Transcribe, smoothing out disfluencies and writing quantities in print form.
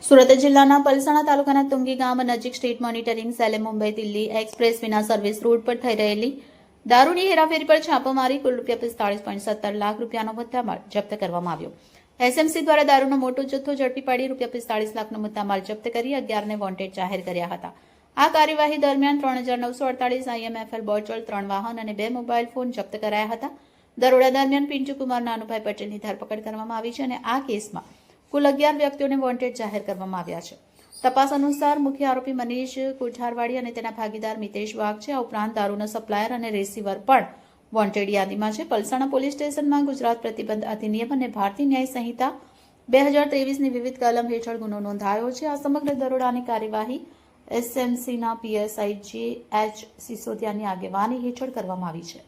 સુરત જિલ્લાના પલસાણા તાલુકાના તુંગી ગામ નજીક સ્ટેટ મોનિટરિંગ સેલે મુંબઈ દિલ્હી એક્સપ્રેસ વિના સર્વિસ રૂટ પર થઈ રહેલી દારૂની હેરાફેરી પર છાપો મારી કુલ ₹45.17 લાખ રૂપિયાનો મુદ્દામાલ જપ્ત કરવામાં આવ્યો. એસએમસી દ્વારા દારૂનો મોટો જથ્થો ઝડપી પાડી ₹45 લાખનો મુદ્દામાલ જપ્ત કરી 11ને વોન્ટેડ જાહેર કર્યા હતા. આ કાર્યવાહી દરમિયાન 3948 IMFL બોટલ, 3 વાહન અને 2 મોબાઈલ ફોન જપ્ત કરાયા હતા. દરોડા દરમિયાન પિન્ટુ કુમાર નાનુભાઈ પટેલની ધરપકડ કરવામાં આવી છે અને આ કેસમાં કુલ 11 વ્યક્તિઓને વોન્ટેડ જાહેર કરવામાં આવ્યા છે. તપાસ અનુસાર મુખ્ય આરોપી મનીષ કોઠારવાડી અને તેના ભાગીદાર મિતેશ વાઘ છે. આ ઉપરાંત દારૂનો સપ્લાયર અને રેસીવર પણ વોન્ટેડ યાદીમાં છે. પલસાણા પોલીસ સ્ટેશનમાં ગુજરાત પ્રતિબંધ અધિનિયમ અને ભારતીય ન્યાય સંહિતા 2023ની વિવિધ કલમ હેઠળ ગુનો નોંધાયો છે. આ સમગ્ર દરોડાની કાર્યવાહી એસએમસીના PSI JH સિસોદિયાની આગેવાની હેઠળ કરવામાં આવી છે.